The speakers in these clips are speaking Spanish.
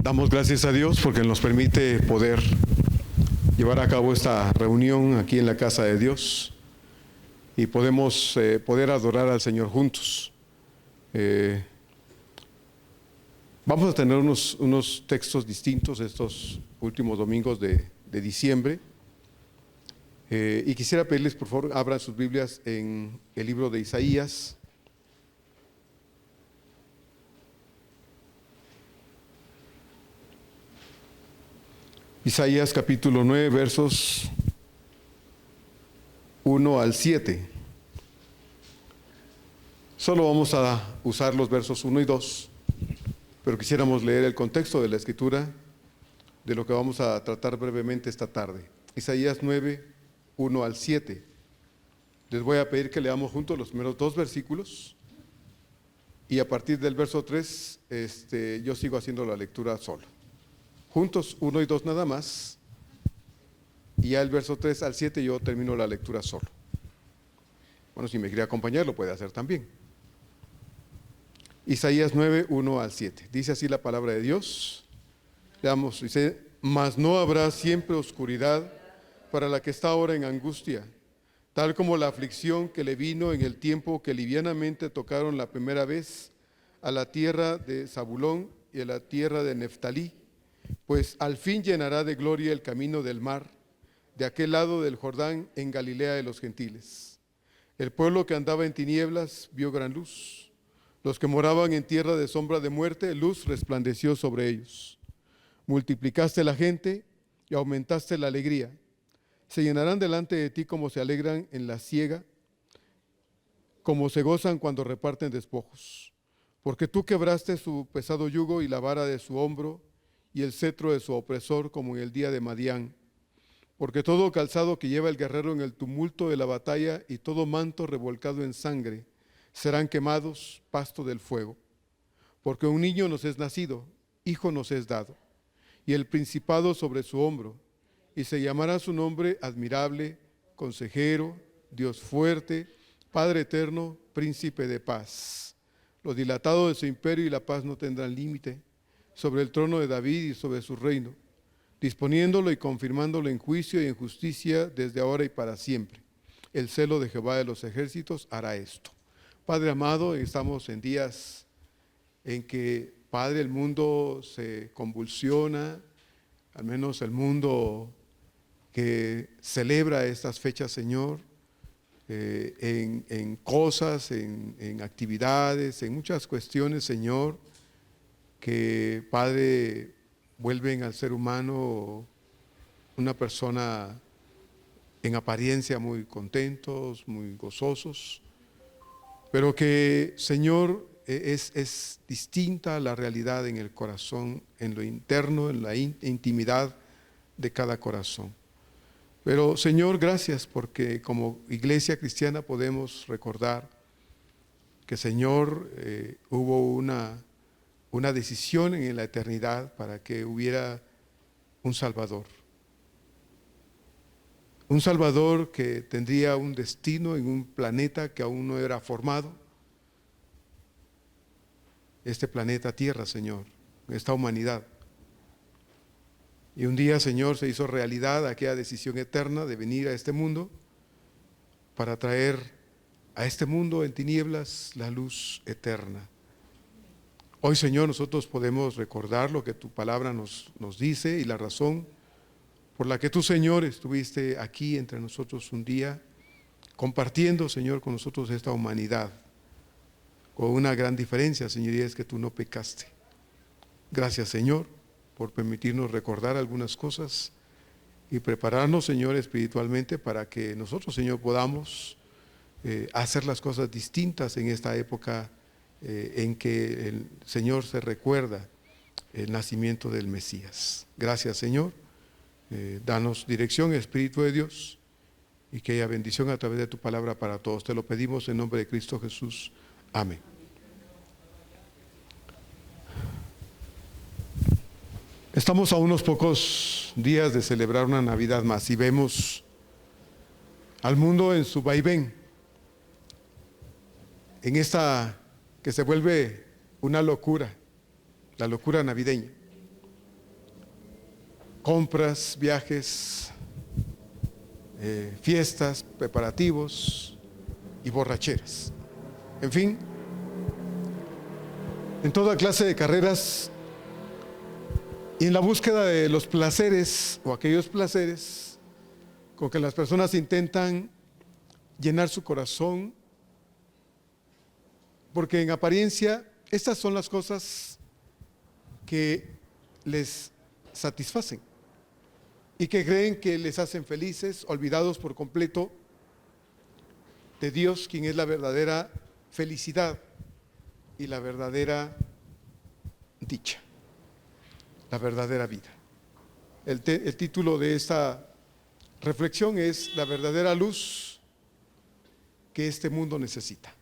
Damos gracias a Dios porque nos permite poder llevar a cabo esta reunión aquí en la casa de Dios y podemos poder adorar al Señor juntos. Vamos a tener unos textos distintos estos últimos domingos de diciembre. Y quisiera pedirles, por favor, abran sus Biblias en el libro de Isaías. Isaías capítulo 9, versos 1 al 7. Solo vamos a usar los versos 1 y 2, pero quisiéramos leer el contexto de la Escritura de lo que vamos a tratar brevemente esta tarde. Isaías 9, 1 al 7. Les voy a pedir que leamos juntos los primeros dos versículos y a partir del verso 3 yo sigo haciendo la lectura solo. Juntos 1 y 2 nada más, y ya el verso 3 al 7 yo termino la lectura solo. Bueno, si me quiere acompañar lo puede hacer también. Isaías 9, 1 al 7. Dice así la palabra de Dios. Leamos, dice: mas no habrá siempre oscuridad para la que está ahora en angustia, tal como la aflicción que le vino en el tiempo que livianamente tocaron la primera vez a la tierra de Zabulón y a la tierra de Neftalí. Pues al fin llenará de gloria el camino del mar, de aquel lado del Jordán, en Galilea de los gentiles. El pueblo que andaba en tinieblas vio gran luz. Los que moraban en tierra de sombra de muerte, luz resplandeció sobre ellos. Multiplicaste la gente y aumentaste la alegría. Se llenarán delante de ti como se alegran en la siega, como se gozan cuando reparten despojos. Porque tú quebraste su pesado yugo y la vara de su hombro, y el cetro de su opresor, como en el día de Madián. Porque todo calzado que lleva el guerrero en el tumulto de la batalla y todo manto revolcado en sangre serán quemados, pasto del fuego. Porque un niño nos es nacido, hijo nos es dado, y el principado sobre su hombro, y se llamará su nombre Admirable, Consejero, Dios fuerte, Padre eterno, Príncipe de paz. Lo dilatado de su imperio y la paz no tendrán límite sobre el trono de David y sobre su reino, disponiéndolo y confirmándolo en juicio y en justicia desde ahora y para siempre. El celo de Jehová de los ejércitos hará esto. Padre amado, estamos en días en que, Padre, el mundo se convulsiona, al menos el mundo que celebra estas fechas, Señor, en cosas, en actividades, en muchas cuestiones, Señor, que, Padre, vuelven al ser humano una persona en apariencia muy contentos, muy gozosos, pero que, Señor, es distinta la realidad en el corazón, en lo interno, en la intimidad de cada corazón. Pero, Señor, gracias porque como iglesia cristiana podemos recordar que, Señor, hubo una decisión en la eternidad para que hubiera un Salvador. Un Salvador que tendría un destino en un planeta que aún no era formado. Este planeta Tierra, Señor, esta humanidad. Y un día, Señor, se hizo realidad aquella decisión eterna de venir a este mundo para traer a este mundo en tinieblas la luz eterna. Hoy, Señor, nosotros podemos recordar lo que tu palabra nos dice y la razón por la que tú, Señor, estuviste aquí entre nosotros un día, compartiendo, Señor, con nosotros esta humanidad, con una gran diferencia, Señor, y es que tú no pecaste. Gracias, Señor, por permitirnos recordar algunas cosas y prepararnos, Señor, espiritualmente para que nosotros, Señor, podamos hacer las cosas distintas en esta época en que el Señor se recuerda el nacimiento del Mesías. Gracias, Señor. Danos dirección, Espíritu de Dios, y que haya bendición a través de tu palabra para todos. Te lo pedimos en nombre de Cristo Jesús. Amén. Estamos a unos pocos días de celebrar una Navidad más y vemos al mundo en su vaivén, en esta que se vuelve una locura, la locura navideña. compras, viajes, fiestas, preparativos y borracheras. En fin, en toda clase de carreras y en la búsqueda de los placeres o aquellos placeres con que las personas intentan llenar su corazón, porque en apariencia estas son las cosas que les satisfacen y que creen que les hacen felices, olvidados por completo de Dios, quien es la verdadera felicidad y la verdadera dicha, la verdadera vida. El título de esta reflexión es La verdadera luz que este mundo necesita.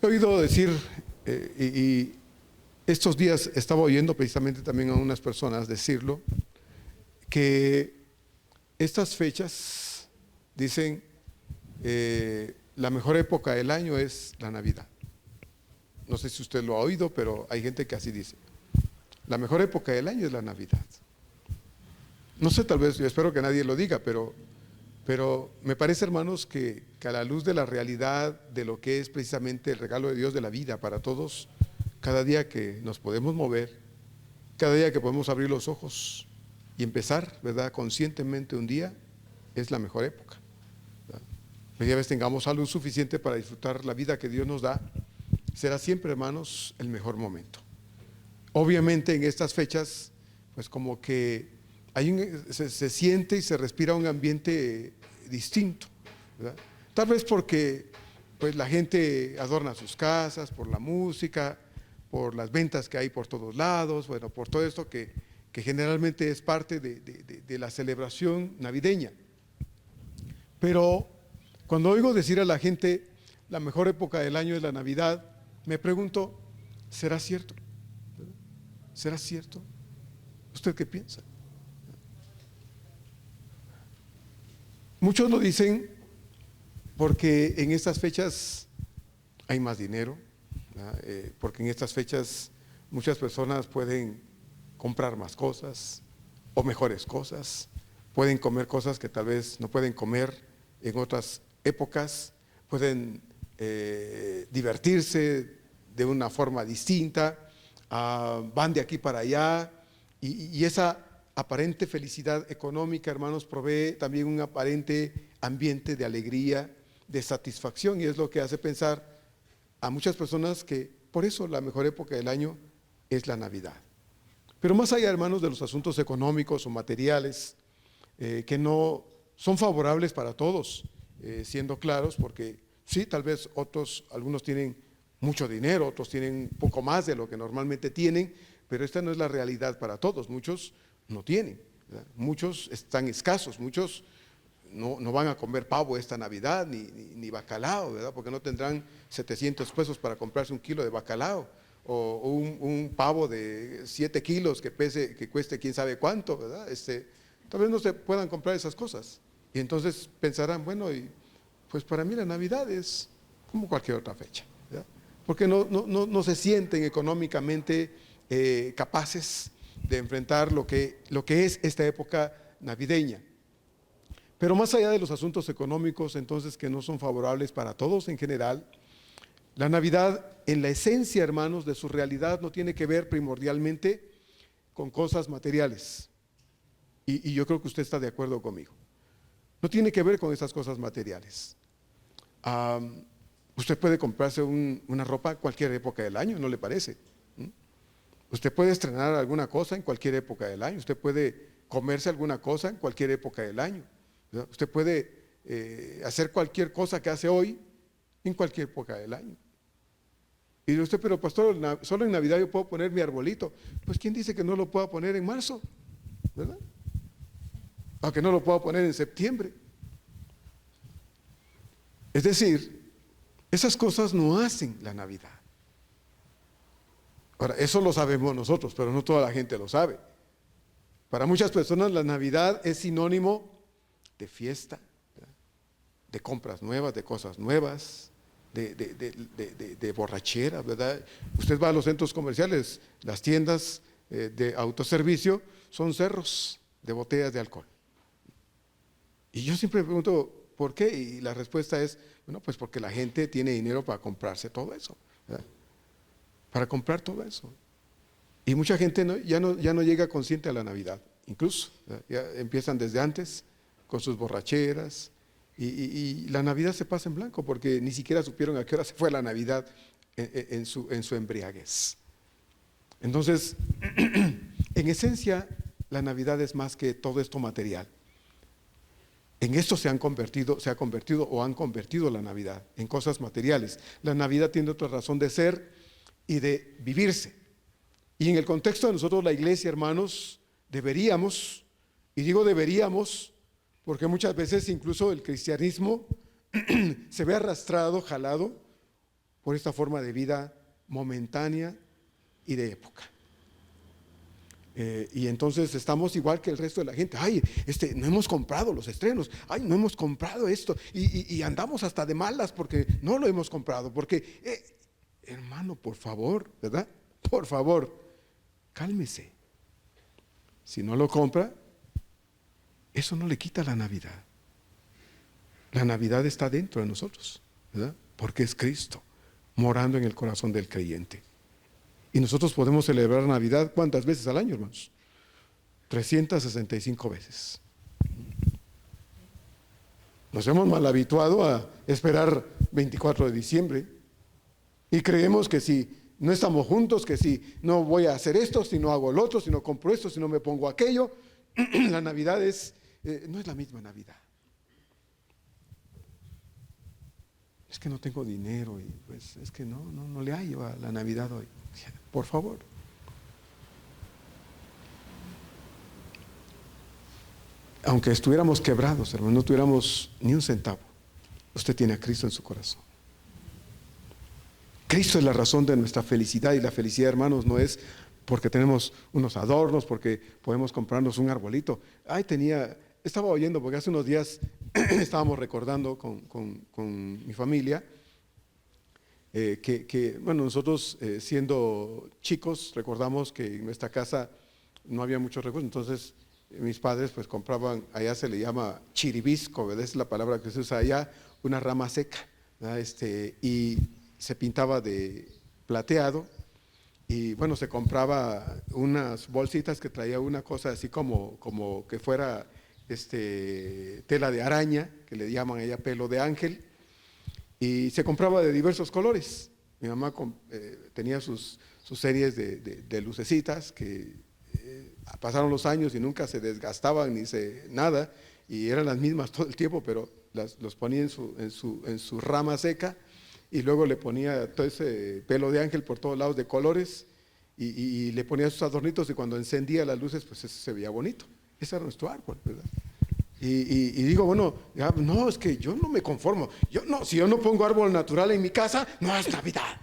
He oído decir, y estos días estaba oyendo precisamente también a unas personas decirlo, que estas fechas, dicen, la mejor época del año es la Navidad. No sé si usted lo ha oído, pero hay gente que así dice. La mejor época del año es la Navidad. No sé, tal vez, yo espero que nadie lo diga, pero me parece, hermanos, que a la luz de la realidad de lo que es precisamente el regalo de Dios de la vida para todos, cada día que nos podemos mover, cada día que podemos abrir los ojos y empezar, ¿verdad?, conscientemente un día, es la mejor época. Media vez tengamos salud suficiente para disfrutar la vida que Dios nos da, será siempre, hermanos, el mejor momento. Obviamente en estas fechas, pues como que se siente y se respira un ambiente distinto, ¿verdad? Tal vez porque pues la gente adorna sus casas, por la música, por las ventas que hay por todos lados, bueno, por todo esto que generalmente es parte de la celebración navideña. Pero cuando oigo decir a la gente la mejor época del año es la Navidad, me pregunto, ¿será cierto? ¿Será cierto? ¿Usted qué piensa? Muchos lo dicen porque en estas fechas hay más dinero, porque en estas fechas muchas personas pueden comprar más cosas o mejores cosas, pueden comer cosas que tal vez no pueden comer en otras épocas, pueden divertirse de una forma distinta, van de aquí para allá y esa aparente felicidad económica, hermanos, provee también un aparente ambiente de alegría, de satisfacción, y es lo que hace pensar a muchas personas que por eso la mejor época del año es la Navidad. Pero más allá, hermanos, de los asuntos económicos o materiales, que no son favorables para todos, siendo claros, porque sí, tal vez algunos tienen mucho dinero, otros tienen un poco más de lo que normalmente tienen, pero esta no es la realidad para todos. Muchos no tienen, ¿verdad? Muchos están escasos, muchos no van a comer pavo esta Navidad, ni bacalao, ¿verdad? Porque no tendrán 700 pesos para comprarse un kilo de bacalao, o un pavo de 7 kilos que cueste quién sabe cuánto, ¿verdad? Tal vez no se puedan comprar esas cosas. Y entonces pensarán, bueno, pues para mí la Navidad es como cualquier otra fecha, ¿verdad? Porque no se sienten económicamente capaces de enfrentar lo que es esta época navideña. Pero más allá de los asuntos económicos, entonces, que no son favorables para todos en general, la Navidad, en la esencia, hermanos, de su realidad, no tiene que ver primordialmente con cosas materiales. Y yo creo que usted está de acuerdo conmigo. No tiene que ver con esas cosas materiales. Usted puede comprarse una ropa en cualquier época del año, ¿no le parece? Usted puede estrenar alguna cosa en cualquier época del año. Usted puede comerse alguna cosa en cualquier época del año, ¿verdad? Usted puede hacer cualquier cosa que hace hoy en cualquier época del año. Y dice usted, pero pastor, solo en Navidad yo puedo poner mi arbolito. Pues ¿quién dice que no lo pueda poner en marzo? ¿Verdad? Aunque no lo pueda poner en septiembre. Es decir, esas cosas no hacen la Navidad. Ahora, eso lo sabemos nosotros, pero no toda la gente lo sabe. Para muchas personas la Navidad es sinónimo de fiesta, ¿verdad? De compras nuevas, de cosas nuevas, de borrachera, ¿verdad? Usted va a los centros comerciales, las tiendas de autoservicio son cerros de botellas de alcohol. Y yo siempre me pregunto, ¿por qué? Y la respuesta es, bueno, pues porque la gente tiene dinero para comprarse todo eso, ¿verdad? Para comprar todo eso. Y mucha gente ya no llega consciente a la Navidad, incluso, ¿verdad? Ya empiezan desde antes con sus borracheras, y la Navidad se pasa en blanco porque ni siquiera supieron a qué hora se fue la Navidad en su embriaguez. Entonces, en esencia, la Navidad es más que todo esto material. En esto se ha convertido o han convertido la Navidad, en cosas materiales. La Navidad tiene otra razón de ser y de vivirse. Y en el contexto de nosotros, la iglesia, hermanos, deberíamos, y digo deberíamos, porque muchas veces incluso el cristianismo se ve arrastrado, jalado por esta forma de vida momentánea y de época. Y entonces estamos igual que el resto de la gente. Ay, no hemos comprado los estrenos. Ay, no hemos comprado esto. Y andamos hasta de malas porque no lo hemos comprado. Porque, hermano, por favor, ¿verdad? Por favor, cálmese. Si no lo compra, eso no le quita la Navidad. La Navidad está dentro de nosotros, ¿verdad? Porque es Cristo morando en el corazón del creyente. Y nosotros podemos celebrar Navidad, ¿cuántas veces al año, hermanos? 365 veces. Nos hemos mal habituado a esperar 24 de diciembre y creemos que si no estamos juntos, que si no voy a hacer esto, si no hago lo otro, si no compro esto, si no me pongo aquello, la Navidad no es la misma Navidad. Es que no tengo dinero y pues es que no le hallo a la Navidad hoy. Por favor. Aunque estuviéramos quebrados, hermano, no tuviéramos ni un centavo, usted tiene a Cristo en su corazón. Cristo es la razón de nuestra felicidad, y la felicidad, hermanos, no es porque tenemos unos adornos, porque podemos comprarnos un arbolito. Estaba oyendo, porque hace unos días estábamos recordando con mi familia, bueno, nosotros siendo chicos recordamos que en nuestra casa no había muchos recursos, entonces mis padres pues compraban, allá se le llama chiribisco, ¿verdad? Es la palabra que se usa allá, una rama seca, ¿verdad? Y se pintaba de plateado, y bueno, se compraba unas bolsitas que traía una cosa así como que fuera tela de araña, que le llaman allá pelo de ángel, y se compraba de diversos colores. Mi mamá tenía sus series de lucecitas que pasaron los años y nunca se desgastaban nada, y eran las mismas todo el tiempo, pero los ponía en su rama seca, y luego le ponía todo ese pelo de ángel por todos lados de colores, y le ponía sus adornitos, y cuando encendía las luces, pues eso se veía bonito. Ese era nuestro árbol, ¿verdad? Y digo, bueno, no, es que yo no me conformo. Si yo no pongo árbol natural en mi casa, no es Navidad.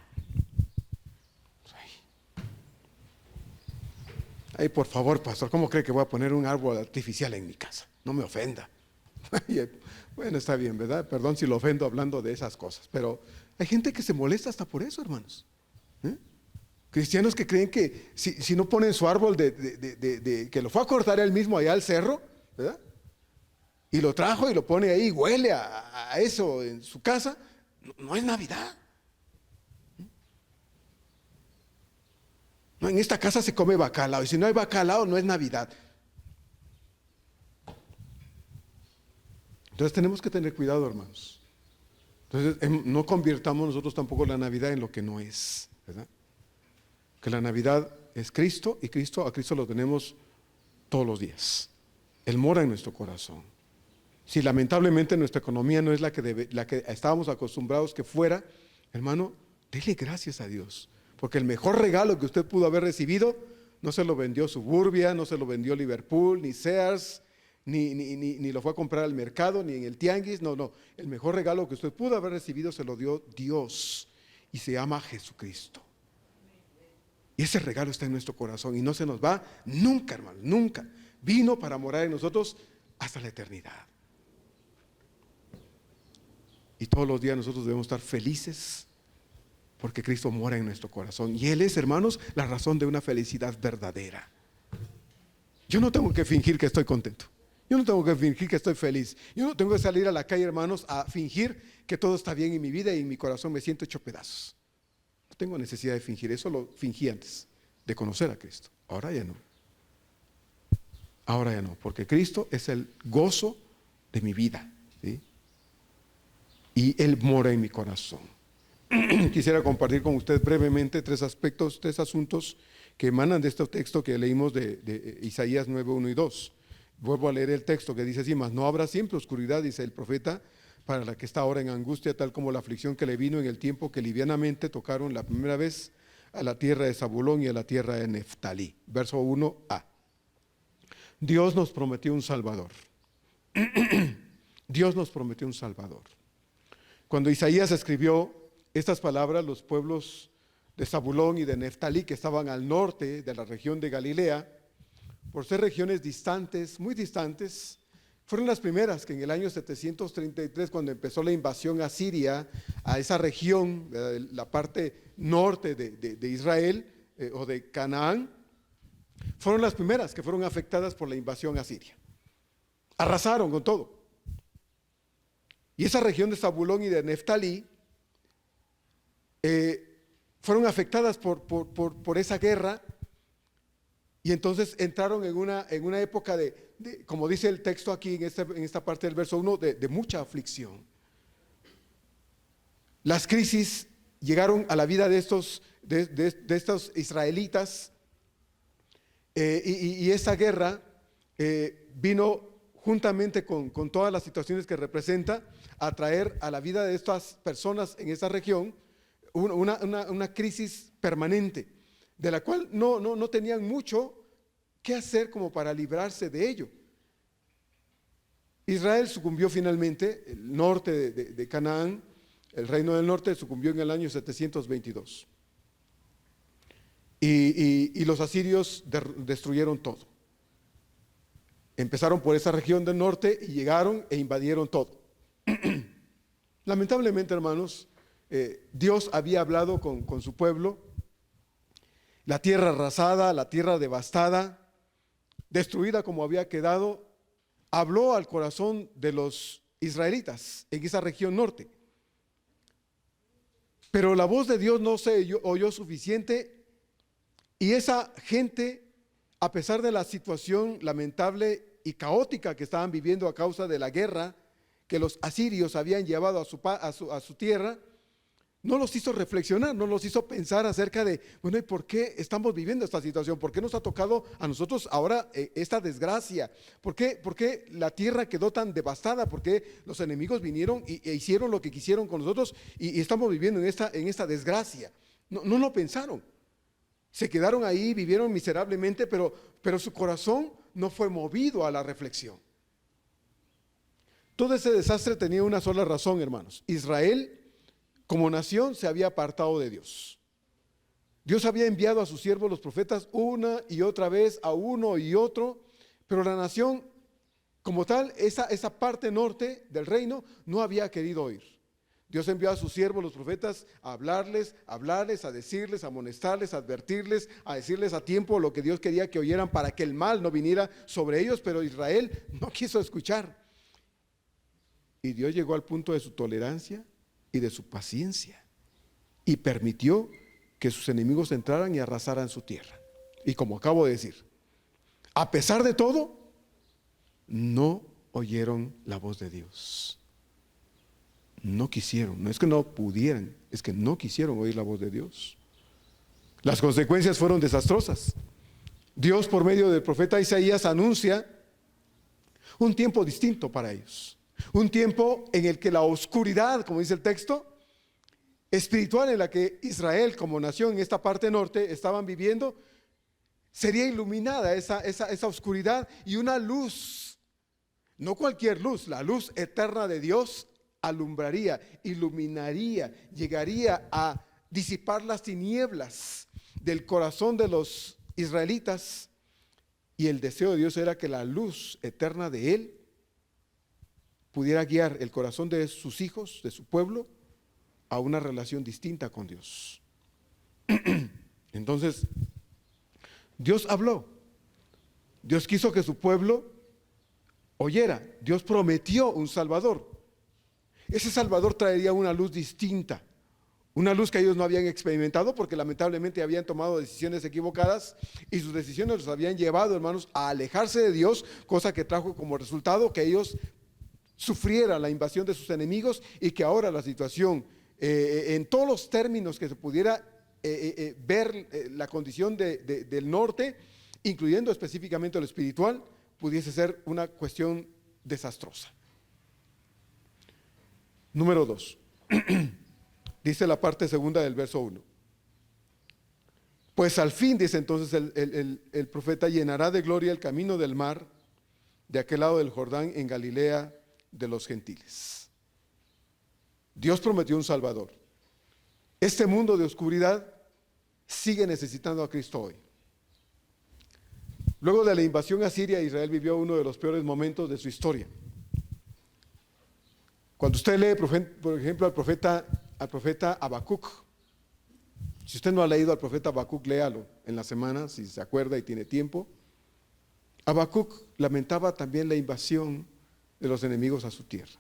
Ay, por favor, pastor, ¿cómo cree que voy a poner un árbol artificial en mi casa? No me ofenda. Bueno, está bien, ¿verdad? Perdón si lo ofendo hablando de esas cosas, pero hay gente que se molesta hasta por eso, hermanos. Cristianos que creen que si no ponen su árbol que lo fue a cortar él mismo allá al cerro, ¿verdad? Y lo trajo y lo pone ahí, huele a eso en su casa, no es Navidad. No, en esta casa se come bacalao, y si no hay bacalao no es Navidad. Entonces tenemos que tener cuidado, hermanos. Entonces no convirtamos nosotros tampoco la Navidad en lo que no es, ¿verdad? Que la Navidad es Cristo, y a Cristo lo tenemos todos los días. Él mora en nuestro corazón. Si lamentablemente nuestra economía no es la que estábamos acostumbrados que fuera, hermano, dele gracias a Dios, porque el mejor regalo que usted pudo haber recibido no se lo vendió Suburbia, no se lo vendió Liverpool, ni Sears, ni lo fue a comprar al mercado, ni en el tianguis. No, el mejor regalo que usted pudo haber recibido se lo dio Dios, y se llama Jesucristo. Y ese regalo está en nuestro corazón y no se nos va nunca, hermano, nunca. Vino para morar en nosotros hasta la eternidad. Y todos los días nosotros debemos estar felices Porque Cristo mora en nuestro corazón. Y Él es, hermanos, la razón de una felicidad verdadera. Yo no tengo que fingir que estoy contento. Yo no tengo que fingir que estoy feliz. Yo no tengo que salir a la calle, hermanos, a fingir que todo está bien en mi vida y en mi corazón me siento hecho pedazos. No tengo necesidad de fingir. Eso lo fingí antes de conocer a Cristo. Ahora ya no. Ahora ya no. Porque Cristo es el gozo de mi vida, ¿sí? Y Él mora en mi corazón. Quisiera compartir con usted brevemente tres aspectos, tres asuntos que emanan de este texto que leímos de Isaías 9, 1 y 2. Vuelvo a leer el texto que dice así: mas no habrá siempre oscuridad, dice el profeta, para la que está ahora en angustia, tal como la aflicción que le vino en el tiempo que livianamente tocaron la primera vez a la tierra de Zabulón y a la tierra de Neftalí. Verso 1a. Dios nos prometió un Salvador. Dios nos prometió un Salvador. Cuando Isaías escribió estas palabras, los pueblos de Zabulón y de Neftalí, que estaban al norte de la región de Galilea, por ser regiones distantes, muy distantes, fueron las primeras que en el año 733, cuando empezó la invasión asiria a esa región, la parte norte de Israel o de Canaán, fueron las primeras que fueron afectadas por la invasión asiria. Arrasaron con todo. Y esa región de Zabulón y de Neftalí fueron afectadas por esa guerra, y entonces entraron en una época de, como dice el texto aquí en esta parte del verso 1, de mucha aflicción. Las crisis llegaron a la vida de estos israelitas, y esa guerra vino juntamente con todas las situaciones que representa a traer a la vida de estas personas en esa región una crisis permanente, de la cual no tenían mucho que hacer como para librarse de ello. Israel sucumbió finalmente, el norte de Canaán, el reino del norte sucumbió en el año 722. Y los asirios destruyeron todo. Empezaron por esa región del norte y llegaron e invadieron todo. Lamentablemente, hermanos, Dios había hablado con su pueblo. La tierra arrasada, la tierra devastada, destruida como había quedado, habló al corazón de los israelitas en esa región norte. Pero la voz de Dios no se oyó suficiente, y esa gente, a pesar de la situación lamentable y caótica que estaban viviendo a causa de la guerra que los asirios habían llevado a su tierra, no los hizo reflexionar, no los hizo pensar acerca de, bueno, ¿y por qué estamos viviendo esta situación? ¿Por qué nos ha tocado a nosotros ahora esta desgracia? ¿Por qué la tierra quedó tan devastada? ¿Por qué los enemigos vinieron e hicieron lo que quisieron con nosotros y estamos viviendo en esta desgracia? No lo pensaron. Se quedaron ahí, vivieron miserablemente, pero su corazón no fue movido a la reflexión. Todo ese desastre tenía una sola razón, hermanos. Israel, como nación, se había apartado de Dios. Dios había enviado a sus siervos los profetas una y otra vez, a uno y otro, pero la nación como tal, esa parte norte del reino, no había querido oír. Dios envió a sus siervos los profetas a hablarles, a decirles, a amonestarles, a advertirles, a decirles a tiempo lo que Dios quería que oyeran para que el mal no viniera sobre ellos, pero Israel no quiso escuchar. Y Dios llegó al punto de su tolerancia y de su paciencia, y permitió que sus enemigos entraran y arrasaran su tierra. Y como acabo de decir, a pesar de todo, no oyeron la voz de Dios. No quisieron, no es que no pudieran, es que no quisieron oír la voz de Dios. Las consecuencias fueron desastrosas. Dios, por medio del profeta Isaías, anuncia un tiempo distinto para ellos. Un tiempo en el que la oscuridad, como dice el texto, espiritual en la que Israel como nación en esta parte norte estaban viviendo, sería iluminada esa oscuridad, y una luz, no cualquier luz, la luz eterna de Dios alumbraría, iluminaría, llegaría a disipar las tinieblas del corazón de los israelitas, y el deseo de Dios era que la luz eterna de Él pudiera guiar el corazón de sus hijos, de su pueblo, a una relación distinta con Dios. Entonces, Dios habló. Dios quiso que su pueblo oyera. Dios prometió un Salvador. Ese Salvador traería una luz distinta, una luz que ellos no habían experimentado porque lamentablemente habían tomado decisiones equivocadas y sus decisiones los habían llevado, hermanos, a alejarse de Dios, cosa que trajo como resultado que ellos sufrieran la invasión de sus enemigos y que ahora la situación, en todos los términos que se pudiera ver la condición del norte, incluyendo específicamente lo espiritual, pudiese ser una cuestión desastrosa. Número 2. Dice la parte segunda del verso 1. Pues al fin, dice entonces el profeta, llenará de gloria el camino del mar de aquel lado del Jordán en Galilea de los gentiles. Dios prometió un Salvador. Este mundo de oscuridad sigue necesitando a Cristo hoy. Luego de la invasión a Siria, Israel vivió uno de los peores momentos de su historia. Cuando usted lee, por ejemplo, al profeta Habacuc, si usted no ha leído al profeta Habacuc, léalo en la semana, si se acuerda y tiene tiempo. Habacuc lamentaba también la invasión de los enemigos a su tierra.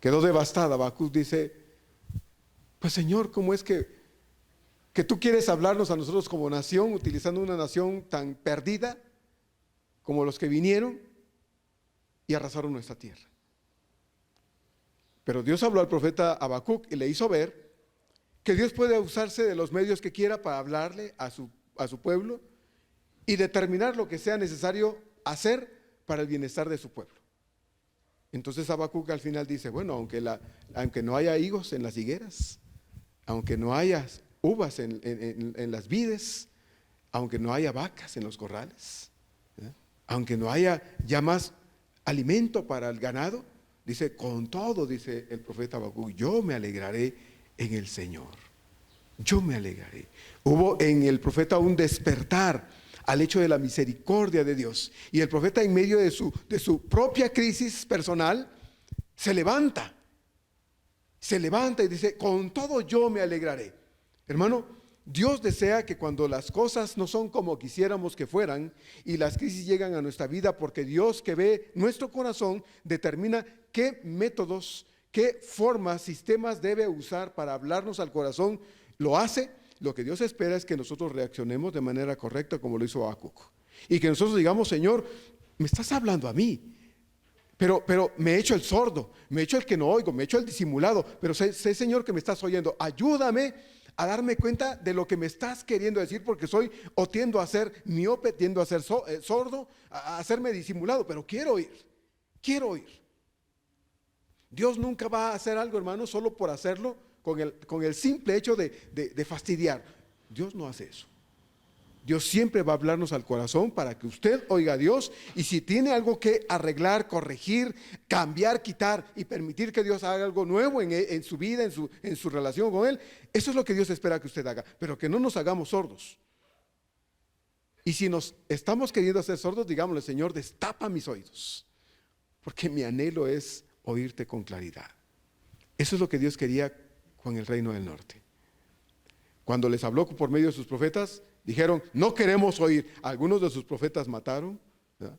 Quedó devastada. Habacuc dice: pues Señor, ¿cómo es que tú quieres hablarnos a nosotros como nación, utilizando una nación tan perdida como los que vinieron y arrasaron nuestra tierra? Pero Dios habló al profeta Habacuc y le hizo ver que Dios puede usarse de los medios que quiera para hablarle a su pueblo y determinar lo que sea necesario hacer para el bienestar de su pueblo. Entonces Habacuc al final dice: bueno, aunque no haya higos en las higueras, aunque no haya uvas en las vides, aunque no haya vacas en los corrales, aunque no haya ya más alimento para el ganado, dice, con todo, dice el profeta Habacuc, yo me alegraré en el Señor. Yo me alegraré. Hubo en el profeta un despertar al hecho de la misericordia de Dios. Y el profeta, en medio de su propia crisis personal, se levanta y dice: con todo yo me alegraré. Hermano, Dios desea que cuando las cosas no son como quisiéramos que fueran y las crisis llegan a nuestra vida, porque Dios, que ve nuestro corazón, determina qué métodos, qué formas, sistemas debe usar para hablarnos al corazón, lo hace. Lo que Dios espera es que nosotros reaccionemos de manera correcta, como lo hizo Habacuc, y que nosotros digamos: Señor, me estás hablando a mí, pero me he hecho el sordo, me he hecho el que no oigo, me he hecho el disimulado, pero sé, Señor, que me estás oyendo. Ayúdame a darme cuenta de lo que me estás queriendo decir, porque soy o tiendo a ser miope, tiendo a ser sordo, a hacerme disimulado, pero quiero oír. Dios nunca va a hacer algo, hermano, solo por hacerlo, con el simple hecho de fastidiar. Dios no hace eso. Dios siempre va a hablarnos al corazón para que usted oiga a Dios, y si tiene algo que arreglar, corregir, cambiar, quitar y permitir que Dios haga algo nuevo en su vida, en su relación con Él, eso es lo que Dios espera que usted haga, pero que no nos hagamos sordos. Y si nos estamos queriendo hacer sordos, digámosle: Señor, destapa mis oídos, porque mi anhelo es oírte con claridad. Eso es lo que Dios quería con el reino del norte. Cuando les habló por medio de sus profetas, dijeron: no queremos oír. Algunos de sus profetas mataron, ¿verdad?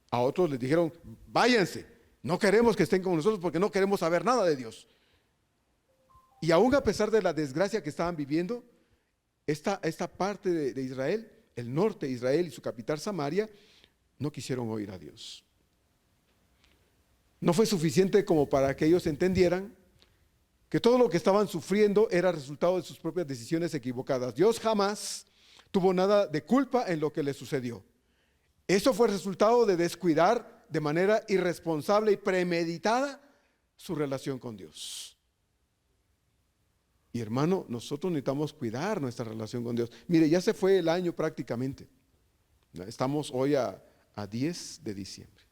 A otros les dijeron: váyanse, no queremos que estén con nosotros porque no queremos saber nada de Dios. Y aún a pesar de la desgracia que estaban viviendo, esta parte de Israel, el norte de Israel y su capital Samaria, no quisieron oír a Dios. No fue suficiente como para que ellos entendieran que todo lo que estaban sufriendo era resultado de sus propias decisiones equivocadas. Dios jamás tuvo nada de culpa en lo que le sucedió. Eso fue resultado de descuidar de manera irresponsable y premeditada su relación con Dios. Y hermano, nosotros necesitamos cuidar nuestra relación con Dios. Mire, ya se fue el año prácticamente. Estamos hoy a 10 de diciembre.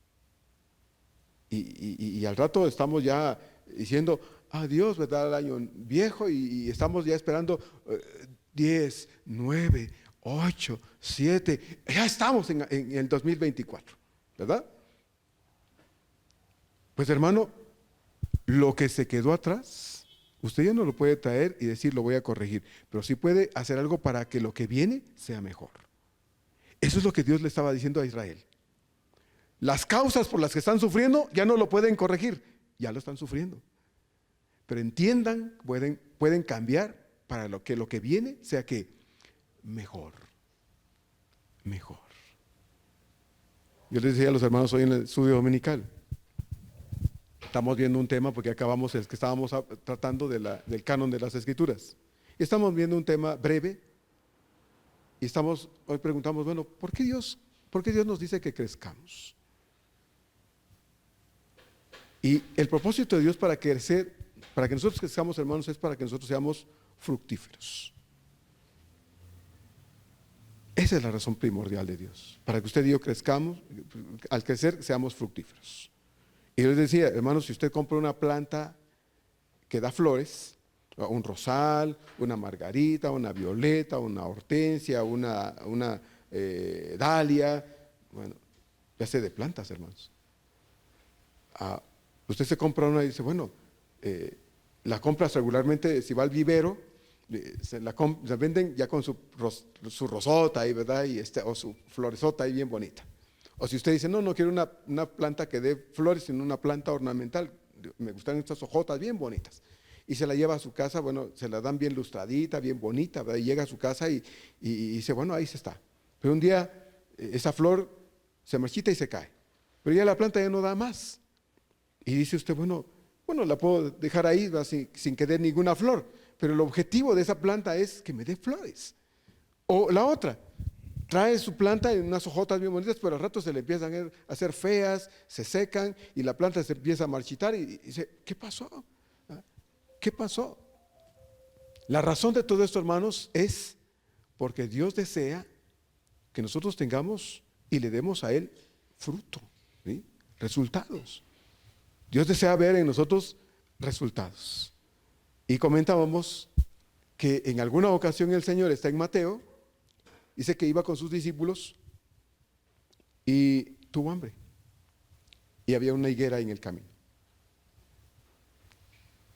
Y al rato estamos ya diciendo adiós, ¿verdad?, al año viejo, y estamos ya esperando 10, 9, 8, 7, ya estamos en el 2024, ¿verdad? Pues hermano, lo que se quedó atrás Usted ya no lo puede traer y decir, lo voy a corregir, pero sí puede hacer algo para que lo que viene sea mejor. Eso es lo que Dios le estaba diciendo a Israel. Las causas por las que están sufriendo ya no lo pueden corregir, ya lo están sufriendo. Pero entiendan, pueden cambiar para lo que viene sea que mejor. Yo les decía a los hermanos hoy en el estudio dominical, estamos viendo un tema porque acabamos el que estábamos tratando del canon de las Escrituras. Y estamos viendo un tema breve y hoy preguntamos, bueno, ¿por qué Dios nos dice que crezcamos? Y el propósito de Dios para que nosotros crezcamos, hermanos, es para que nosotros seamos fructíferos. Esa es la razón primordial de Dios, para que usted y yo crezcamos, al crecer seamos fructíferos. Y yo les decía, hermanos, si usted compra una planta que da flores, un rosal, una margarita, una violeta, una hortensia, una dalia, bueno, ya sé de plantas, hermanos. Usted se compra una y dice, bueno, la compras regularmente, si va al vivero, se la venden ya con su rosota ahí, ¿verdad? O su floresota ahí bien bonita. O si usted dice, no quiero una planta que dé flores, sino una planta ornamental, me gustan estas hojotas bien bonitas. Y se la lleva a su casa, bueno, se la dan bien lustradita, bien bonita, ¿verdad? Y llega a su casa y dice, bueno, ahí se está. Pero un día esa flor se marchita y se cae. Pero ya la planta ya no da más. Y dice usted, bueno, la puedo dejar ahí, ¿verdad? sin que dé ninguna flor. Pero el objetivo de esa planta es que me dé flores. O la otra, trae su planta en unas hojotas bien bonitas, pero al rato se le empiezan a hacer feas, se secan y la planta se empieza a marchitar y dice, ¿qué pasó? ¿Qué pasó? La razón de todo esto, hermanos, es porque Dios desea que nosotros tengamos y le demos a Él fruto, ¿sí? Resultados. Dios desea ver en nosotros resultados. Y comentábamos que en alguna ocasión el Señor está en Mateo, dice que iba con sus discípulos y tuvo hambre. Y había una higuera en el camino.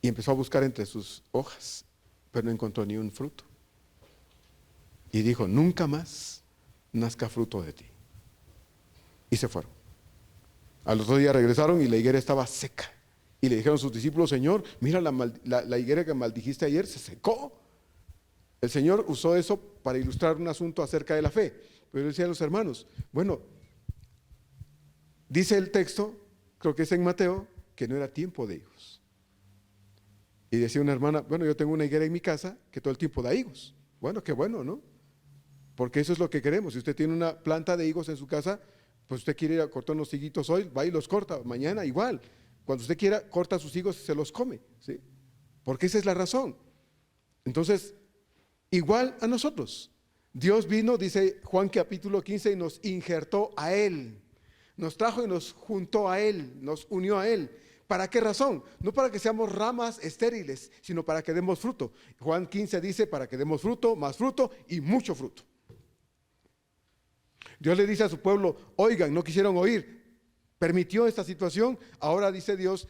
Y empezó a buscar entre sus hojas, pero no encontró ni un fruto. Y dijo, nunca más nazca fruto de ti. Y se fueron. Al otro día regresaron y la higuera estaba seca. Y le dijeron a sus discípulos, Señor, mira la higuera que maldijiste ayer, se secó. El Señor usó eso para ilustrar un asunto acerca de la fe. Pero decía a los hermanos, bueno, dice el texto, creo que es en Mateo, que no era tiempo de higos. Y decía una hermana, bueno, yo tengo una higuera en mi casa que todo el tiempo da higos. Bueno, qué bueno, ¿no? Porque eso es lo que queremos. Si usted tiene una planta de higos en su casa, pues usted quiere ir a cortar unos higuitos hoy, va y los corta, mañana igual. Cuando usted quiera, corta sus higos y se los come, ¿sí? Porque esa es la razón. Entonces, igual a nosotros. Dios vino, dice Juan capítulo 15, y nos injertó a Él. Nos trajo y nos juntó a Él, nos unió a Él. ¿Para qué razón? No para que seamos ramas estériles, sino para que demos fruto. Juan 15 dice, para que demos fruto, más fruto y mucho fruto. Dios le dice a su pueblo, oigan, no quisieron oír, permitió esta situación. Ahora dice Dios,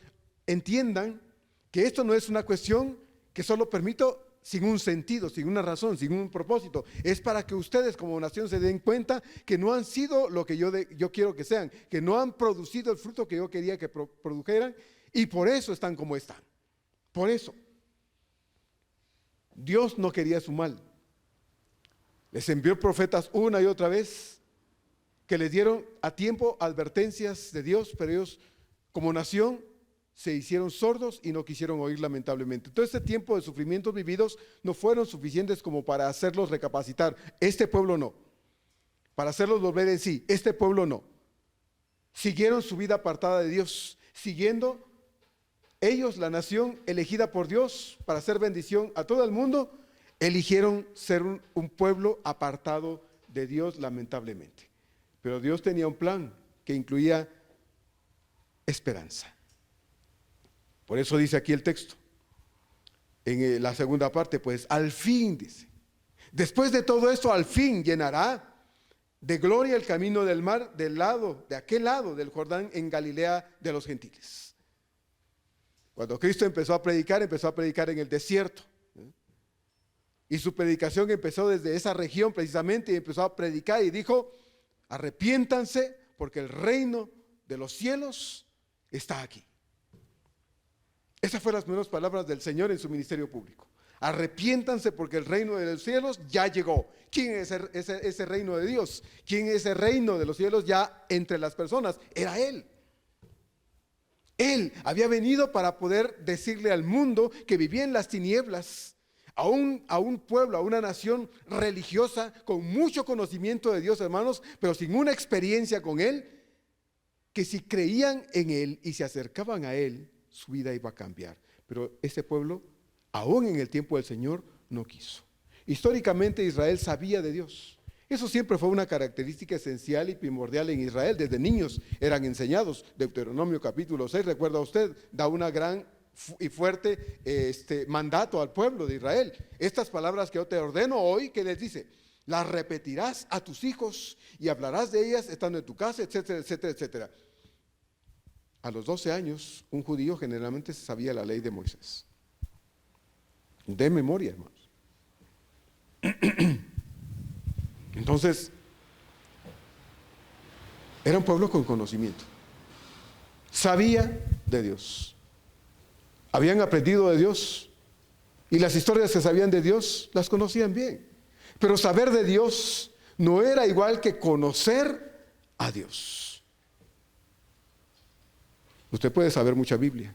entiendan que esto no es una cuestión que solo permito sin un sentido, sin una razón, sin un propósito. Es para que ustedes como nación se den cuenta que no han sido lo que yo quiero que sean, que no han producido el fruto que yo quería que produjeran, y por eso están como están. Por eso. Dios no quería su mal. Les envió profetas una y otra vez que les dieron a tiempo advertencias de Dios, pero ellos como nación se hicieron sordos y no quisieron oír, lamentablemente. Todo este tiempo de sufrimientos vividos no fueron suficientes como para hacerlos recapacitar. Este pueblo no. Para hacerlos volver en sí. Este pueblo no. Siguieron su vida apartada de Dios, siguiendo ellos, la nación elegida por Dios para hacer bendición a todo el mundo, eligieron ser un pueblo apartado de Dios, lamentablemente. Pero Dios tenía un plan que incluía esperanza. Por eso dice aquí el texto, en la segunda parte, pues al fin, dice, después de todo esto, al fin llenará de gloria el camino del mar de aquel lado del Jordán en Galilea de los gentiles. Cuando Cristo empezó a predicar en el desierto. Y su predicación empezó desde esa región precisamente y empezó a predicar y dijo, arrepiéntanse porque el reino de los cielos está aquí. Esas fueron las primeras palabras del Señor en su ministerio público. Arrepiéntanse porque el reino de los cielos ya llegó. ¿Quién es ese reino de Dios? ¿Quién es ese reino de los cielos ya entre las personas? Era Él. Él había venido para poder decirle al mundo que vivía en las tinieblas, a un pueblo, a una nación religiosa con mucho conocimiento de Dios, hermanos, pero sin una experiencia con Él, que si creían en Él y se acercaban a Él, su vida iba a cambiar. Pero ese pueblo, aún en el tiempo del Señor, no quiso. Históricamente Israel sabía de Dios. Eso siempre fue una característica esencial y primordial en Israel. Desde niños eran enseñados. Deuteronomio capítulo 6, recuerda usted, da una gran y fuerte mandato al pueblo de Israel. Estas palabras que yo te ordeno hoy, ¿qué les dice? Las repetirás a tus hijos y hablarás de ellas estando en tu casa, etcétera, etcétera, etcétera. A los 12 años, un judío generalmente se sabía la ley de Moisés. De memoria, hermanos. Entonces, era un pueblo con conocimiento. Sabía de Dios. Habían aprendido de Dios. Y las historias que sabían de Dios, las conocían bien. Pero saber de Dios no era igual que conocer a Dios. Usted puede saber mucha Biblia,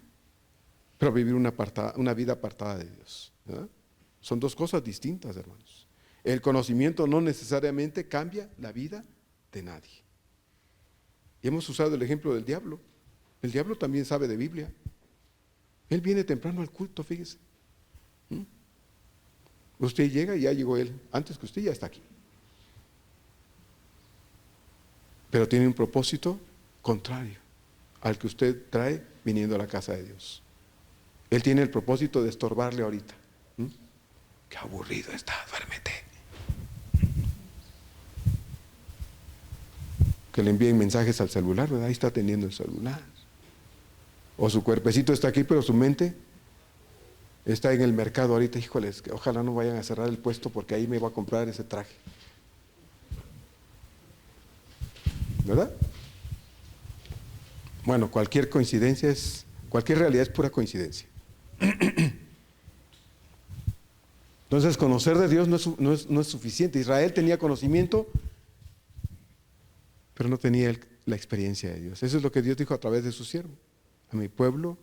pero vivir una vida apartada de Dios, ¿verdad? Son dos cosas distintas, hermanos. El conocimiento no necesariamente cambia la vida de nadie. Y hemos usado el ejemplo del diablo. El diablo también sabe de Biblia. Él viene temprano al culto, fíjese. Usted llega y ya llegó él. Antes que usted ya está aquí. Pero tiene un propósito contrario al que usted trae viniendo a la casa de Dios. Él tiene el propósito de estorbarle ahorita. Qué aburrido está, duérmete. Que le envíen mensajes al celular, ¿verdad? Ahí está atendiendo el celular. O su cuerpecito está aquí, pero su mente está en el mercado ahorita. Híjoles, que ojalá no vayan a cerrar el puesto porque ahí me va a comprar ese traje. ¿Verdad? Bueno, cualquier realidad es pura coincidencia. Entonces, conocer de Dios no es suficiente. Israel tenía conocimiento, pero no tenía la experiencia de Dios. Eso es lo que Dios dijo a través de su siervo. A mi pueblo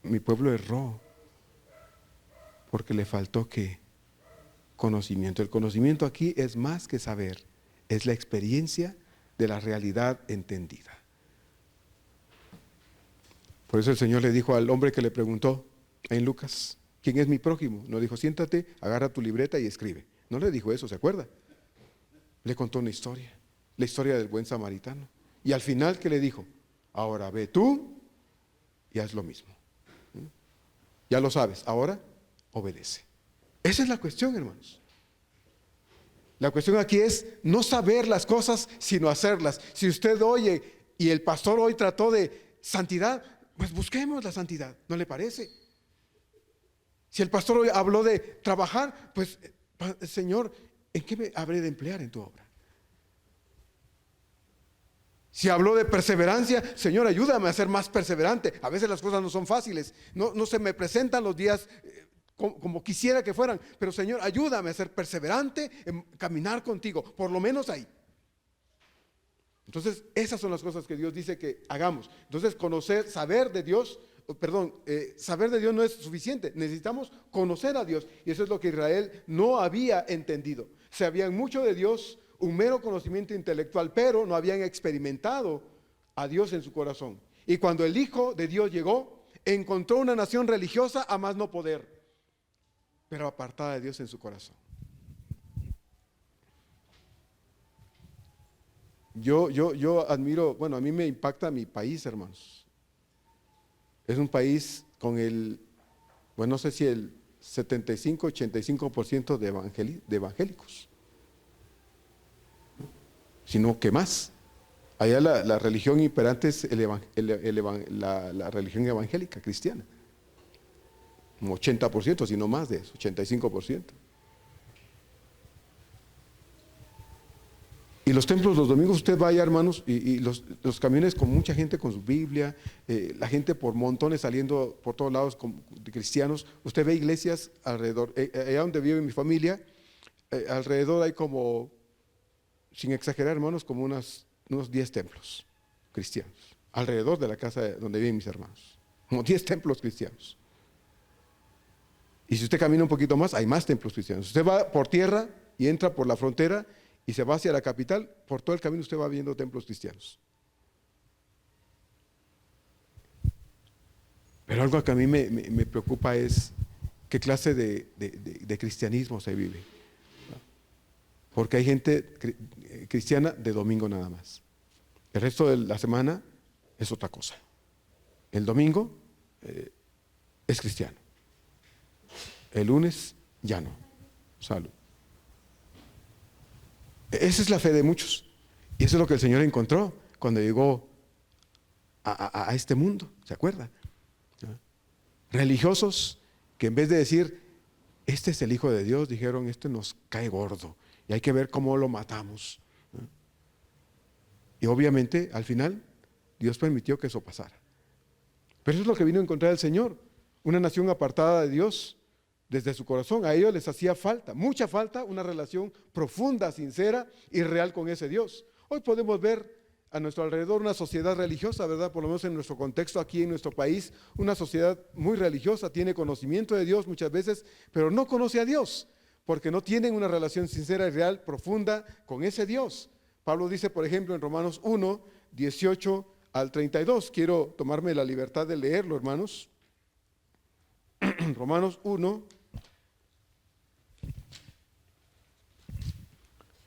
erró porque le faltó ¿qué? Conocimiento. El conocimiento aquí es más que saber, es la experiencia de la realidad entendida. Por eso el Señor le dijo al hombre que le preguntó en Lucas, ¿quién es mi prójimo? No dijo, siéntate, agarra tu libreta y escribe. No le dijo eso, ¿se acuerda? Le contó una historia, la historia del buen samaritano. Y al final, ¿qué le dijo? Ahora ve tú y haz lo mismo. Ya lo sabes, ahora obedece. Esa es la cuestión, hermanos. La cuestión aquí es no saber las cosas, sino hacerlas. Si usted oye y el pastor hoy trató de santidad, pues busquemos la santidad, ¿no le parece? Si el pastor hoy habló de trabajar, pues Señor, ¿en qué me habré de emplear en tu obra? Si habló de perseverancia, Señor, ayúdame a ser más perseverante. A veces las cosas no son fáciles, no se me presentan los días como quisiera que fueran, pero Señor, ayúdame a ser perseverante en caminar contigo, por lo menos ahí. Entonces, esas son las cosas que Dios dice que hagamos. Entonces, saber de Dios no es suficiente. Necesitamos conocer a Dios. Y eso es lo que Israel no había entendido. Sabían mucho de Dios, un mero conocimiento intelectual, pero no habían experimentado a Dios en su corazón. Y cuando el Hijo de Dios llegó, encontró una nación religiosa a más no poder, pero apartada de Dios en su corazón. Yo admiro, bueno, a mí me impacta mi país, hermanos. Es un país con no sé si el 75-85% de evangélicos, sino que más. Allá la religión imperante es la religión evangélica cristiana. un 80%, si no más de eso, 85%. Y los templos los domingos usted vaya, hermanos, y los camiones con mucha gente con su Biblia, la gente por montones saliendo por todos lados de cristianos. Usted ve iglesias alrededor, allá donde vive mi familia, alrededor hay como, sin exagerar, hermanos, como unos 10 templos cristianos, alrededor de la casa donde viven mis hermanos, como 10 templos cristianos. Y si usted camina un poquito más, hay más templos cristianos. Usted va por tierra y entra por la frontera y se va hacia la capital, por todo el camino usted va viendo templos cristianos. Pero algo que a mí me preocupa es qué clase de cristianismo se vive. Porque hay gente cristiana de domingo nada más. El resto de la semana es otra cosa. El domingo es cristiano. El lunes ya no. Salud. Esa es la fe de muchos. Y eso es lo que el Señor encontró cuando llegó a este mundo. ¿Se acuerda? Religiosos que en vez de decir, este es el Hijo de Dios, dijeron, este nos cae gordo y hay que ver cómo lo matamos. Y obviamente, al final, Dios permitió que eso pasara. Pero eso es lo que vino a encontrar el Señor. Una nación apartada de Dios desde su corazón. A ellos les hacía falta, mucha falta, una relación profunda, sincera y real con ese Dios. Hoy podemos ver a nuestro alrededor una sociedad religiosa, ¿verdad? Por lo menos en nuestro contexto aquí en nuestro país, una sociedad muy religiosa, tiene conocimiento de Dios muchas veces, pero no conoce a Dios, porque no tienen una relación sincera y real, profunda con ese Dios. Pablo dice, por ejemplo, en Romanos 1, 18 al 32, quiero tomarme la libertad de leerlo, hermanos. Romanos 1,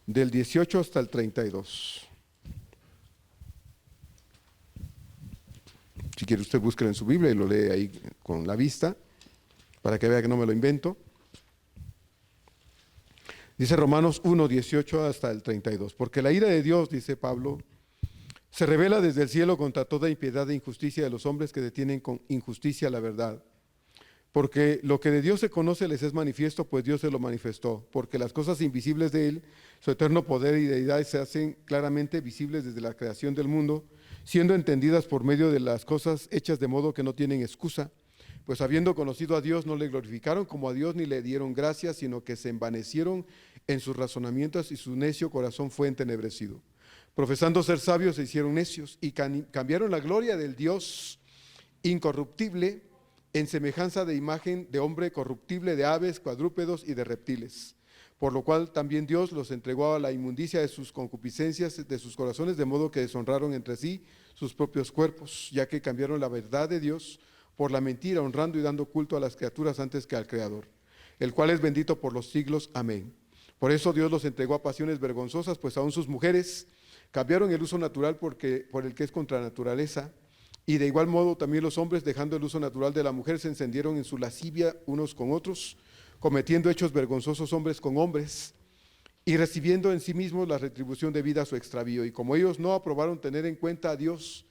del 18 hasta el 32. Si quiere usted búsquelo en su Biblia y lo lee ahí con la vista, para que vea que no me lo invento. Dice Romanos 1, 18 hasta el 32. Porque la ira de Dios, dice Pablo, se revela desde el cielo contra toda impiedad e injusticia de los hombres que detienen con injusticia la verdad. Porque lo que de Dios se conoce les es manifiesto, pues Dios se lo manifestó. Porque las cosas invisibles de Él, su eterno poder y deidad, se hacen claramente visibles desde la creación del mundo, siendo entendidas por medio de las cosas hechas de modo que no tienen excusa. Pues habiendo conocido a Dios, no le glorificaron como a Dios ni le dieron gracias, sino que se envanecieron en sus razonamientos y su necio corazón fue entenebrecido. Profesando ser sabios, se hicieron necios y cambiaron la gloria del Dios incorruptible en semejanza de imagen de hombre corruptible, de aves, cuadrúpedos y de reptiles. Por lo cual también Dios los entregó a la inmundicia de sus concupiscencias de sus corazones, de modo que deshonraron entre sí sus propios cuerpos, ya que cambiaron la verdad de Dios por la mentira, honrando y dando culto a las criaturas antes que al Creador, el cual es bendito por los siglos. Amén. Por eso Dios los entregó a pasiones vergonzosas, pues aún sus mujeres cambiaron el uso natural por el que es contra la naturaleza. Y de igual modo también los hombres, dejando el uso natural de la mujer, se encendieron en su lascivia unos con otros, cometiendo hechos vergonzosos hombres con hombres, y recibiendo en sí mismos la retribución debida a su extravío. Y como ellos no aprobaron tener en cuenta a Dios,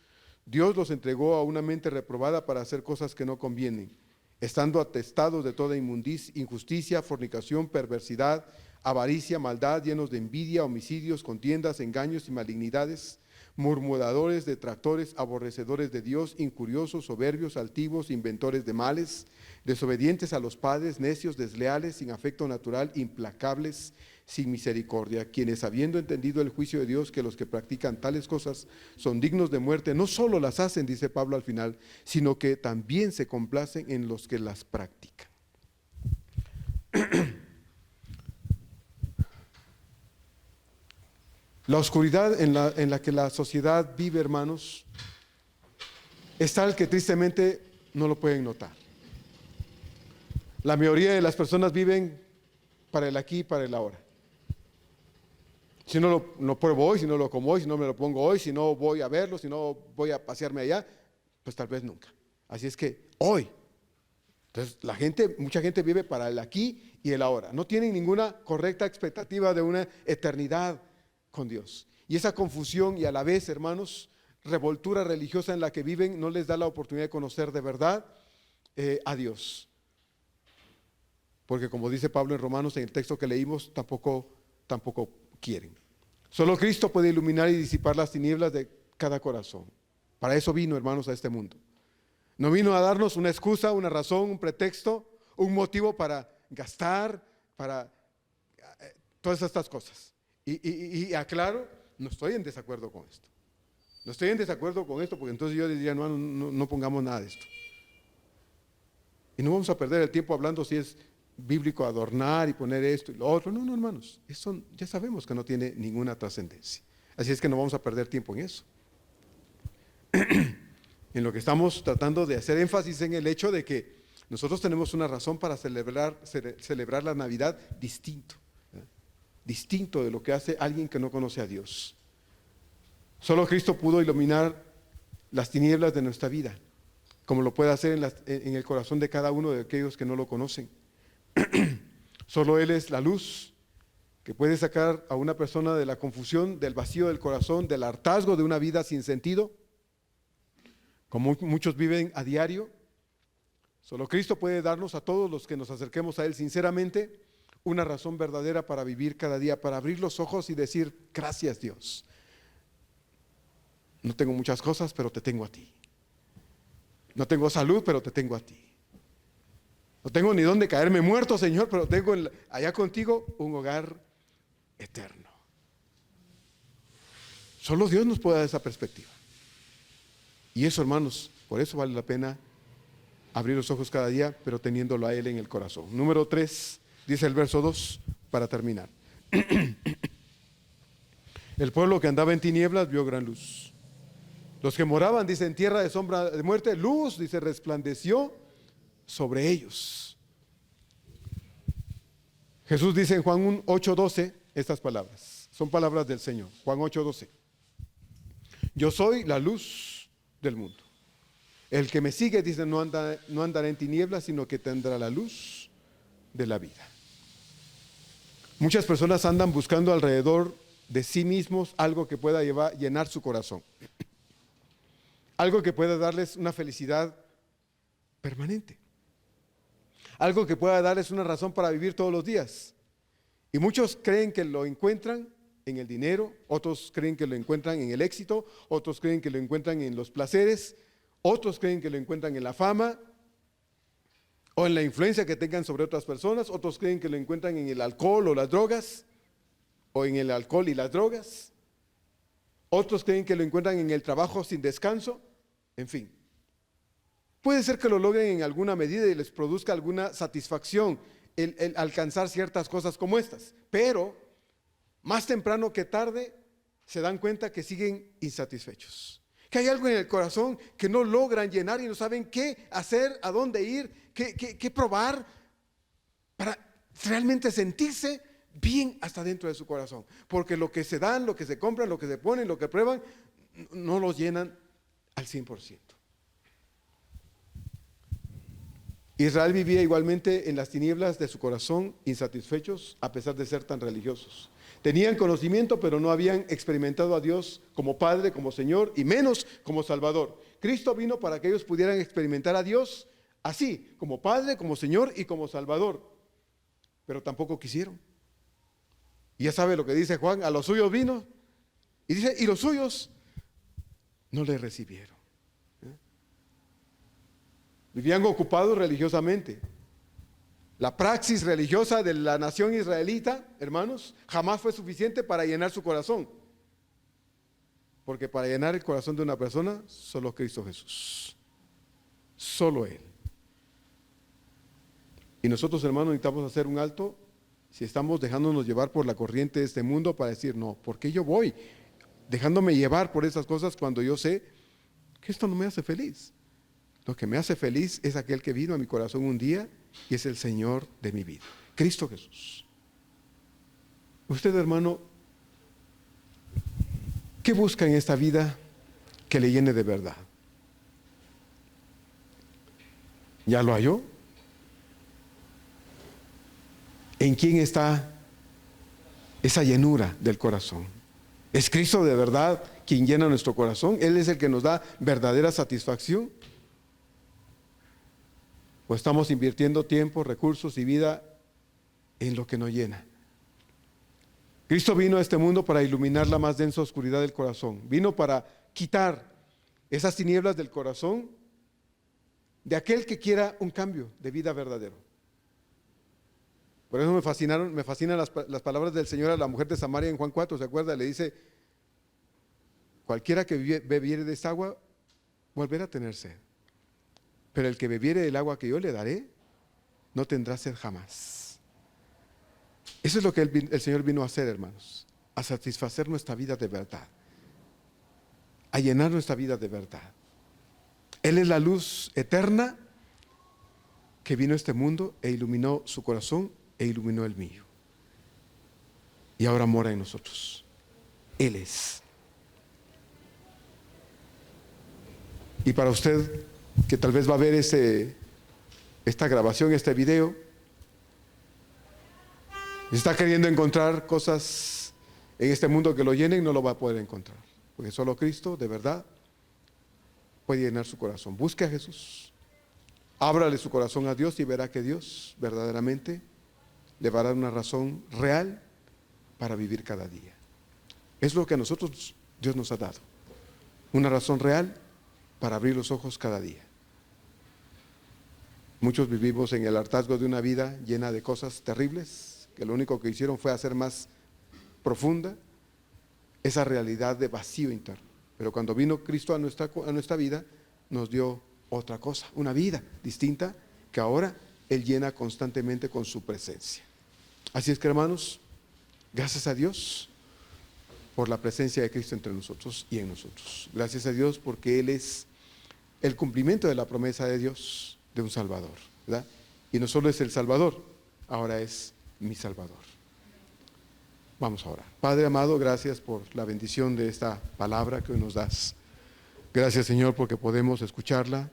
Dios los entregó a una mente reprobada para hacer cosas que no convienen, estando atestados de toda injusticia, fornicación, perversidad, avaricia, maldad, llenos de envidia, homicidios, contiendas, engaños y malignidades, murmuradores, detractores, aborrecedores de Dios, injuriosos, soberbios, altivos, inventores de males, desobedientes a los padres, necios, desleales, sin afecto natural, implacables, sin misericordia, quienes habiendo entendido el juicio de Dios, que los que practican tales cosas son dignos de muerte, no solo las hacen, dice Pablo al final, sino que también se complacen en los que las practican. La oscuridad en la que la sociedad vive, hermanos, es tal que tristemente no lo pueden notar. La mayoría de las personas viven para el aquí y para el ahora. Si no lo pruebo hoy, si no lo como hoy, si no me lo pongo hoy, si no voy a verlo, si no voy a pasearme allá, pues tal vez nunca. Así es que hoy. Entonces mucha gente vive para el aquí y el ahora. No tienen ninguna correcta expectativa de una eternidad con Dios. Y esa confusión y a la vez, hermanos, revoltura religiosa en la que viven no les da la oportunidad de conocer de verdad a Dios. porque como dice Pablo en Romanos, en el texto que leímos, tampoco quieren. Solo Cristo puede iluminar y disipar las tinieblas de cada corazón. Para eso vino, hermanos, a este mundo. No vino a darnos una excusa, una razón, un pretexto, un motivo para gastar, para todas estas cosas. Y aclaro, no estoy en desacuerdo con esto. No estoy en desacuerdo con esto, porque entonces yo diría, no pongamos nada de esto. Y no vamos a perder el tiempo hablando si es bíblico adornar y poner esto y lo otro. No, hermanos, eso ya sabemos que no tiene ninguna trascendencia. Así es que no vamos a perder tiempo en eso. En lo que estamos tratando de hacer énfasis en el hecho de que nosotros tenemos una razón para celebrar la Navidad distinto. Distinto de lo que hace alguien que no conoce a Dios. Solo Cristo pudo iluminar las tinieblas de nuestra vida, como lo puede hacer en el corazón de cada uno de aquellos que no lo conocen. Solo Él es la luz que puede sacar a una persona de la confusión, del vacío del corazón, del hartazgo de una vida sin sentido, como muchos viven a diario. Solo Cristo puede darnos a todos los que nos acerquemos a Él sinceramente una razón verdadera para vivir cada día, para abrir los ojos y decir, gracias Dios. No tengo muchas cosas, pero te tengo a ti. No tengo salud, pero te tengo a ti. No tengo ni dónde caerme muerto, Señor, pero tengo allá contigo un hogar eterno. Solo Dios nos puede dar esa perspectiva. Y eso, hermanos, por eso vale la pena abrir los ojos cada día, pero teniéndolo a Él en el corazón. Número 3, dice el verso 2, para terminar. El pueblo que andaba en tinieblas vio gran luz. Los que moraban, dice, en tierra de sombra de muerte, luz, dice, resplandeció sobre ellos. Jesús dice en Juan 8:12 estas palabras. Son palabras del Señor. Juan 8:12. Yo soy la luz del mundo. El que me sigue, dice, no andará en tinieblas, sino que tendrá la luz de la vida. Muchas personas andan buscando alrededor de sí mismos algo que pueda llenar su corazón. Algo que pueda darles una felicidad permanente. Algo que pueda darles una razón para vivir todos los días. Y muchos creen que lo encuentran en el dinero, otros creen que lo encuentran en el éxito, otros creen que lo encuentran en los placeres, otros creen que lo encuentran en la fama o en la influencia que tengan sobre otras personas, otros creen que lo encuentran en el alcohol o las drogas, o en el alcohol y las drogas. Otros creen que lo encuentran en el trabajo sin descanso, en fin. Puede ser que lo logren en alguna medida y les produzca alguna satisfacción el alcanzar ciertas cosas como estas, pero más temprano que tarde se dan cuenta que siguen insatisfechos, que hay algo en el corazón que no logran llenar y no saben qué hacer, a dónde ir, qué probar para realmente sentirse bien hasta dentro de su corazón, porque lo que se dan, lo que se compran, lo que se ponen, lo que prueban, no los llenan al 100%. Israel vivía igualmente en las tinieblas de su corazón, insatisfechos a pesar de ser tan religiosos. Tenían conocimiento, pero no habían experimentado a Dios como Padre, como Señor y menos como Salvador. Cristo vino para que ellos pudieran experimentar a Dios así, como Padre, como Señor y como Salvador, pero tampoco quisieron. Y ya sabe lo que dice Juan, a los suyos vino y dice, y los suyos no le recibieron. Vivían ocupados religiosamente. La praxis religiosa de la nación israelita, hermanos, jamás fue suficiente para llenar su corazón. Porque para llenar el corazón de una persona, solo Cristo Jesús. Solo Él. Y nosotros, hermanos, necesitamos hacer un alto si estamos dejándonos llevar por la corriente de este mundo para decir, no, ¿por qué yo voy dejándome llevar por esas cosas cuando yo sé que esto no me hace feliz? Lo que me hace feliz es aquel que vino a mi corazón un día y es el Señor de mi vida, Cristo Jesús. Usted, hermano, ¿qué busca en esta vida que le llene de verdad? ¿Ya lo halló? ¿En quién está esa llenura del corazón? ¿Es Cristo de verdad quien llena nuestro corazón? ¿Él es el que nos da verdadera satisfacción? ¿O estamos invirtiendo tiempo, recursos y vida en lo que nos llena. Cristo vino a este mundo para iluminar la más densa oscuridad del corazón. Vino para quitar esas tinieblas del corazón de aquel que quiera un cambio de vida verdadero. Por eso me fascinan las palabras del Señor a la mujer de Samaria en Juan 4, ¿se acuerda? Le dice, cualquiera que bebiere de esta agua, volverá a tener sed. Pero el que bebiere del agua que yo le daré, no tendrá sed jamás. Eso es lo que el Señor vino a hacer, hermanos, a satisfacer nuestra vida de verdad, a llenar nuestra vida de verdad. Él es la luz eterna que vino a este mundo e iluminó su corazón e iluminó el mío. Y ahora mora en nosotros. Él es. Y para usted, que tal vez va a ver esta grabación, este video, si está queriendo encontrar cosas en este mundo que lo llenen, no lo va a poder encontrar. Porque solo Cristo, de verdad, puede llenar su corazón. Busque a Jesús. Ábrale su corazón a Dios y verá que Dios verdaderamente le va a dar una razón real para vivir cada día. Es lo que a nosotros Dios nos ha dado. Una razón real para abrir los ojos cada día. Muchos vivimos en el hartazgo de una vida llena de cosas terribles, que lo único que hicieron fue hacer más profunda esa realidad de vacío interno. Pero cuando vino Cristo a nuestra vida, nos dio otra cosa, una vida distinta que ahora Él llena constantemente con su presencia. Así es que, hermanos, gracias a Dios por la presencia de Cristo entre nosotros y en nosotros. Gracias a Dios porque Él es el cumplimiento de la promesa de Dios de un Salvador, ¿verdad? Y no solo es el Salvador, ahora es mi Salvador. Vamos a orar. Padre amado, gracias por la bendición de esta palabra que hoy nos das. Gracias, Señor, porque podemos escucharla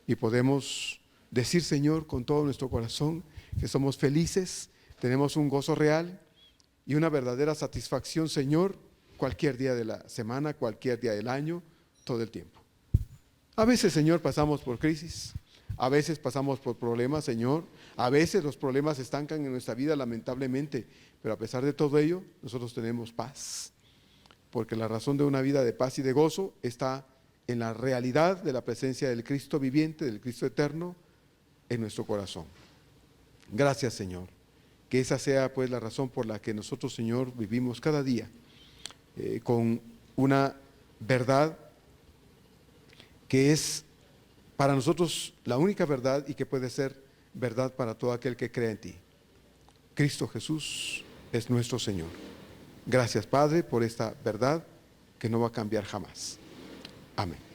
y podemos decir, Señor, con todo nuestro corazón que somos felices, tenemos un gozo real y una verdadera satisfacción, Señor, cualquier día de la semana, cualquier día del año, todo el tiempo. A veces, Señor, pasamos por crisis, a veces pasamos por problemas, Señor, a veces los problemas se estancan en nuestra vida, lamentablemente, pero a pesar de todo ello, nosotros tenemos paz, porque la razón de una vida de paz y de gozo está en la realidad de la presencia del Cristo viviente, del Cristo eterno, en nuestro corazón. Gracias, Señor, que esa sea pues la razón por la que nosotros, Señor, vivimos cada día con una verdad que es para nosotros la única verdad y que puede ser verdad para todo aquel que cree en ti. Cristo Jesús es nuestro Señor. Gracias, Padre, por esta verdad que no va a cambiar jamás. Amén.